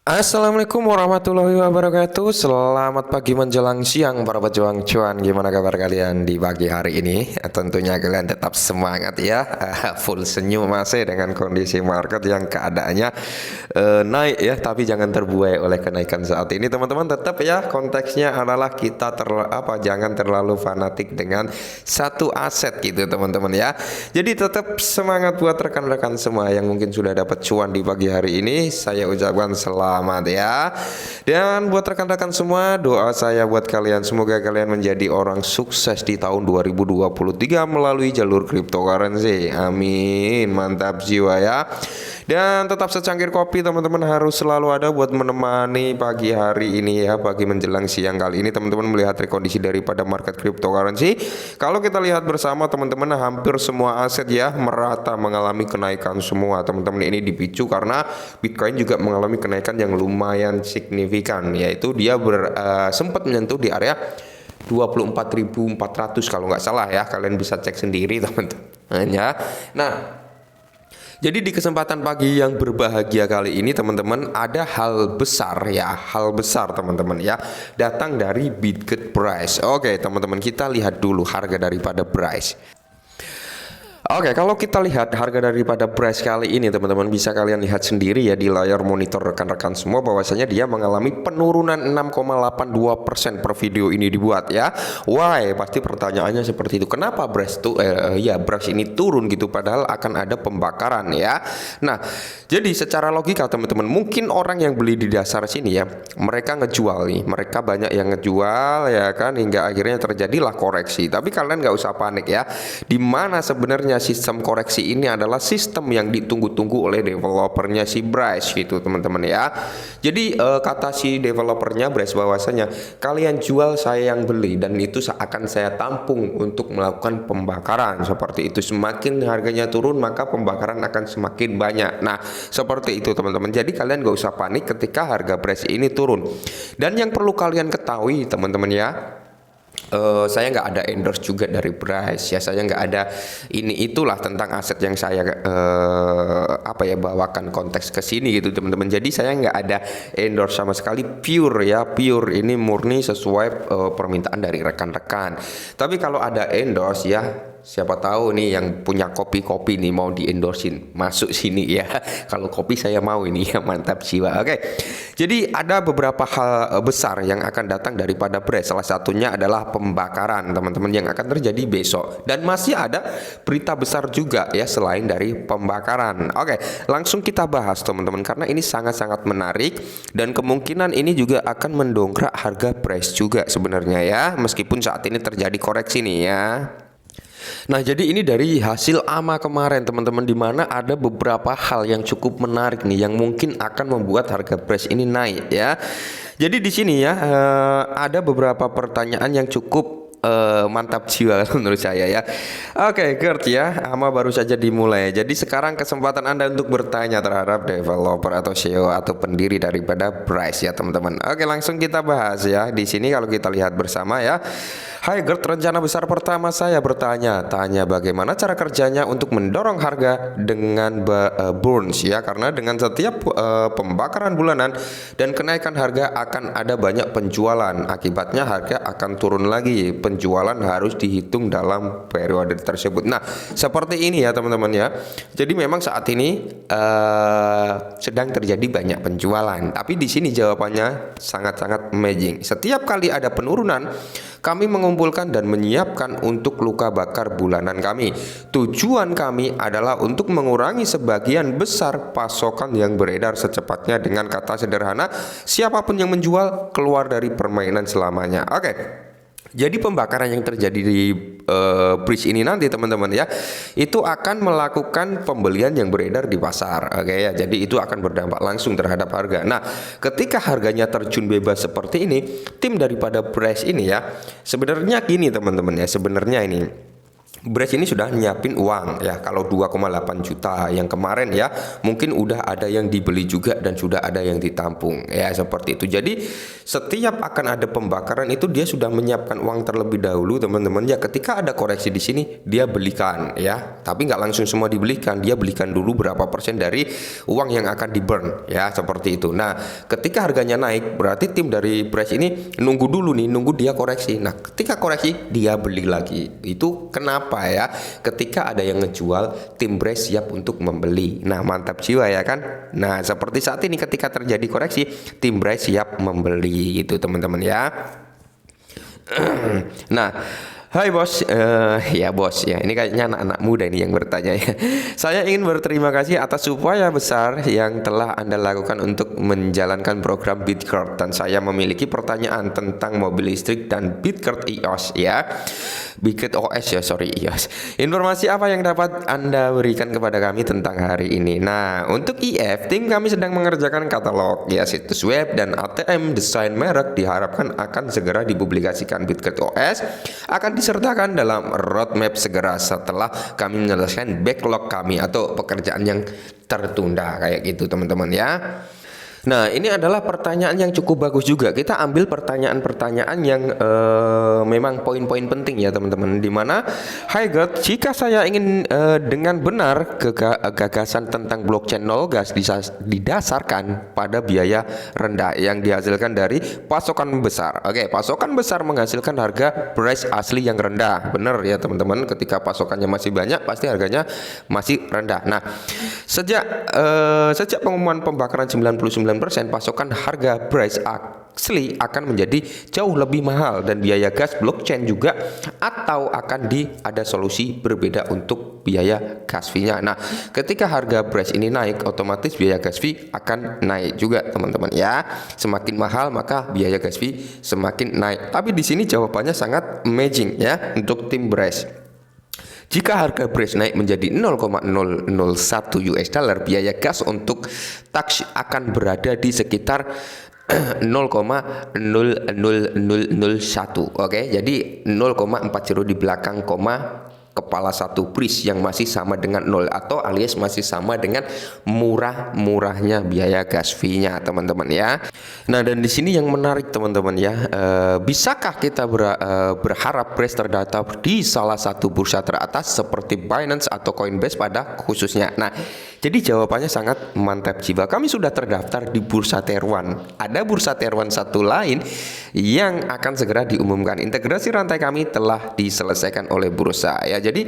Assalamualaikum warahmatullahi wabarakatuh. Selamat pagi menjelang siang para pejuang cuan. Gimana kabar kalian di pagi hari ini? Tentunya kalian tetap semangat ya. Full senyum masih dengan kondisi market yang keadaannya naik ya, tapi jangan terbuai oleh kenaikan saat ini teman-teman. Tetap ya, konteksnya adalah kita jangan terlalu fanatik dengan satu aset gitu teman-teman ya. Jadi tetap semangat buat rekan-rekan semua yang mungkin sudah dapat cuan di pagi hari ini. Saya ucapkan selamat ya. Dan buat rekan-rekan semua, doa saya buat kalian semoga kalian menjadi orang sukses di tahun 2023 melalui jalur cryptocurrency. Amin. Mantap jiwa ya. Dan tetap secangkir kopi teman-teman harus selalu ada buat menemani pagi hari ini ya, pagi menjelang siang kali ini teman-teman melihat rekondisi daripada market cryptocurrency. Kalau kita lihat bersama teman-teman, hampir semua aset ya merata mengalami kenaikan semua teman-teman. Ini dipicu karena Bitcoin juga mengalami kenaikan yang lumayan signifikan, yaitu dia sempat menyentuh di area 24.400 kalau nggak salah ya. Kalian bisa cek sendiri teman-teman ya. Nah, jadi di kesempatan pagi yang berbahagia kali ini teman-teman, ada hal besar ya, hal besar teman-teman ya, datang dari Bitget Price. Oke teman-teman, kita lihat dulu harga daripada Price. Oke, kalau kita lihat harga daripada price kali ini teman-teman, bisa kalian lihat sendiri ya di layar monitor rekan-rekan semua bahwasanya dia mengalami penurunan 6,82% per video ini dibuat ya. Why? Pasti pertanyaannya seperti itu. Kenapa price ini turun gitu padahal akan ada pembakaran ya. Nah, jadi secara logika teman-teman, mungkin orang yang beli di dasar sini ya, mereka ngejual nih, mereka banyak yang ngejual ya kan, hingga akhirnya terjadilah koreksi. Tapi kalian nggak usah panik ya. Dimana sebenarnya sistem koreksi ini adalah sistem yang ditunggu-tunggu oleh developernya si Bryce gitu teman-teman ya. Jadi kata si developernya Bryce bahwasanya kalian jual, saya yang beli, dan itu akan saya tampung untuk melakukan pembakaran seperti itu. Semakin harganya turun maka pembakaran akan semakin banyak. Nah seperti itu teman-teman. Jadi kalian gak usah panik ketika harga Bryce ini turun. Dan yang perlu kalian ketahui teman-teman ya, saya nggak ada endorse juga dari Bryce ya, saya nggak ada itulah tentang aset yang saya bawakan konteks ke sini gitu teman-teman. Jadi saya nggak ada endorse sama sekali, pure ya, pure ini murni sesuai permintaan dari rekan-rekan. Tapi kalau ada endorse ya, siapa tahu nih yang punya kopi-kopi nih mau di-endorsein, masuk sini ya. Kalau kopi saya mau ini ya, mantap jiwa. Oke. Jadi ada beberapa hal besar yang akan datang daripada Bryce. Salah satunya adalah pembakaran teman-teman yang akan terjadi besok. Dan masih ada berita besar juga ya selain dari pembakaran. Oke, langsung kita bahas teman-teman karena ini sangat-sangat menarik dan kemungkinan ini juga akan mendongkrak harga Bryce juga sebenarnya ya, meskipun saat ini terjadi koreksi nih ya. Nah, jadi ini dari hasil AMA kemarin teman-teman, di mana ada beberapa hal yang cukup menarik nih yang mungkin akan membuat harga Bryce ini naik ya. Jadi di sini ya ada beberapa pertanyaan yang cukup mantap jiwa menurut saya ya. Oke, Gert ya, AMA baru saja dimulai. Jadi sekarang kesempatan Anda untuk bertanya terhadap developer atau CEO atau pendiri daripada Bryce ya teman-teman. Oke, langsung kita bahas ya. Di sini kalau kita lihat bersama ya. Hai Gert, rencana besar pertama saya tanya bagaimana cara kerjanya untuk mendorong harga dengan burns ya, karena dengan setiap pembakaran bulanan dan kenaikan harga akan ada banyak penjualan, akibatnya harga akan turun lagi. Penjualan harus dihitung dalam periode tersebut. Nah, seperti ini ya teman-teman ya. Jadi memang saat ini sedang terjadi banyak penjualan, tapi di sini jawabannya sangat-sangat amazing. Setiap kali ada penurunan, kami mengumpulkan dan menyiapkan untuk luka bakar bulanan kami. Tujuan kami adalah untuk mengurangi sebagian besar pasokan yang beredar secepatnya. Dengan kata sederhana, siapapun yang menjual keluar dari permainan selamanya. Oke. Jadi pembakaran yang terjadi di bridge ini nanti teman-teman ya, itu akan melakukan pembelian yang beredar di pasar. Oke ya, jadi itu akan berdampak langsung terhadap harga. Nah, ketika harganya terjun bebas seperti ini, tim daripada Bryce ini ya, sebenarnya gini teman-teman ya, sebenarnya ini Brace ini sudah nyiapin uang ya, kalau 2,8 juta yang kemarin ya, mungkin udah ada yang dibeli juga dan sudah ada yang ditampung ya, seperti itu. Jadi setiap akan ada pembakaran itu dia sudah menyiapkan uang terlebih dahulu teman-teman ya. Ketika ada koreksi di sini dia belikan ya, tapi nggak langsung semua dibelikan, dia belikan dulu berapa persen dari uang yang akan di burn ya, seperti itu. Nah ketika harganya naik berarti tim dari Brace ini nunggu dulu nih, nunggu dia koreksi. Nah ketika koreksi dia beli lagi. Itu kenapa ya? Ketika ada yang ngejual, tim Brace siap untuk membeli. Nah mantap jiwa ya kan. Nah seperti saat ini ketika terjadi koreksi, tim Brace siap membeli gitu teman-teman ya. Nah, hai bos, ya bos ya, ini kayaknya anak-anak muda ini yang bertanya ya. Saya ingin berterima kasih atas upaya besar yang telah Anda lakukan untuk menjalankan program Bitcard, dan saya memiliki pertanyaan tentang mobil listrik dan Bitcard EOS ya. Bitcard OS ya, sorry EOS. Informasi apa yang dapat Anda berikan kepada kami tentang hari ini? Nah, untuk EF, tim kami sedang mengerjakan katalog ya, situs web dan ATM desain merek diharapkan akan segera dipublikasikan. Bitcard OS akan disertakan dalam roadmap segera setelah kami menyelesaikan backlog kami atau pekerjaan yang tertunda kayak gitu teman-teman ya. Nah ini adalah pertanyaan yang cukup bagus juga. Kita ambil pertanyaan-pertanyaan yang memang poin-poin penting ya teman-teman. Dimana Hi God, jika saya ingin dengan benar gagasan tentang blockchain nol gas didasarkan pada biaya rendah yang dihasilkan dari pasokan besar. Oke, pasokan besar menghasilkan harga price asli yang rendah. Benar ya teman-teman, ketika pasokannya masih banyak pasti harganya masih rendah. Nah sejak pengumuman pembakaran 99%, pasokan harga price asli akan menjadi jauh lebih mahal, dan biaya gas blockchain juga, atau akan ada solusi berbeda untuk biaya gas fee-nya. Nah ketika harga price ini naik, otomatis biaya gas fee akan naik juga teman-teman ya. Semakin mahal maka biaya gas fee semakin naik. Tapi di sini jawabannya sangat amazing ya untuk tim Brace. Jika harga Brace naik menjadi 0,001 US dollar, biaya gas untuk tax akan berada di sekitar 0,00001. Oke, jadi 0,40 di belakang koma kepala satu Brace yang masih sama dengan 0, atau alias masih sama dengan murah-murahnya biaya gas fee-nya teman-teman ya. Nah dan di sini yang menarik teman-teman ya, bisakah kita berharap Brace terdaftar di salah satu bursa teratas seperti Binance atau Coinbase pada khususnya? Nah jadi jawabannya sangat mantap jiwa. Kami sudah terdaftar di bursa Tier 1. Ada bursa Tier 1 satu lain yang akan segera diumumkan. Integrasi rantai kami telah diselesaikan oleh bursa ya. Jadi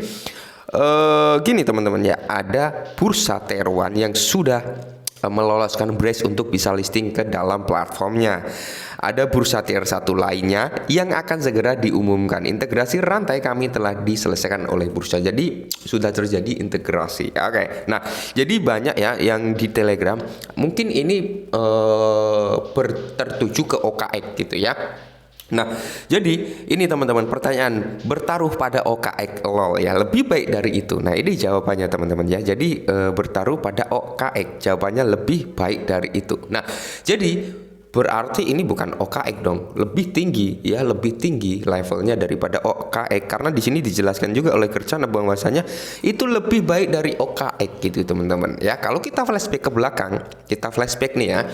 gini teman-teman ya, ada bursa Tier 1 yang sudah meloloskan Brace untuk bisa listing ke dalam platformnya. Ada bursa Tier 1 lainnya yang akan segera diumumkan. Integrasi rantai kami telah diselesaikan oleh bursa. Jadi sudah terjadi integrasi. Oke. Nah, jadi banyak ya yang di Telegram. Mungkin ini tertuju ke OKX gitu ya. Nah, jadi ini teman-teman, pertanyaan bertaruh pada OKX lol ya, lebih baik dari itu. Nah, ini jawabannya teman-teman ya. Jadi bertaruh pada OKX, jawabannya lebih baik dari itu. Nah, jadi berarti ini bukan OKX dong, lebih tinggi ya, lebih tinggi levelnya daripada OKX, karena di sini dijelaskan juga oleh Kencana bahwasanya itu lebih baik dari OKX gitu teman-teman ya. Kalau kita flashback ke belakang, kita flashback nih ya.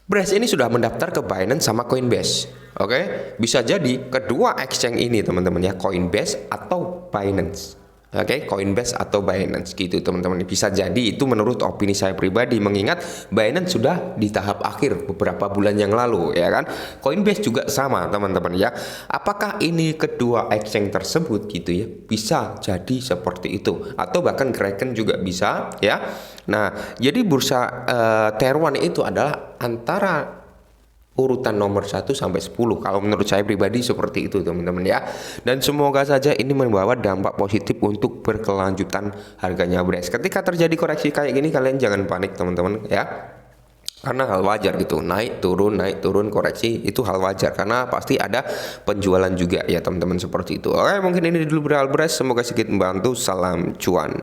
Brace ini sudah mendaftar ke Binance sama Coinbase. Oke, bisa jadi kedua exchange ini teman-teman ya, Coinbase atau Binance. Oke, Coinbase atau Binance gitu teman-teman. Bisa jadi itu menurut opini saya pribadi, mengingat Binance sudah di tahap akhir beberapa bulan yang lalu ya kan. Coinbase juga sama teman-teman ya. Apakah ini kedua exchange tersebut gitu ya? Bisa jadi seperti itu, atau bahkan Kraken juga bisa ya. Nah, jadi bursa Tier 1 itu adalah antara urutan nomor 1 sampai 10 kalau menurut saya pribadi seperti itu teman-teman ya. Dan semoga saja ini membawa dampak positif untuk berkelanjutan harganya Brace. Ketika terjadi koreksi kayak gini, kalian jangan panik teman-teman ya, karena hal wajar gitu, naik turun koreksi itu hal wajar, karena pasti ada penjualan juga ya teman-teman, seperti itu. Oke, mungkin ini dulu berhal Brace, semoga sedikit membantu. Salam cuan.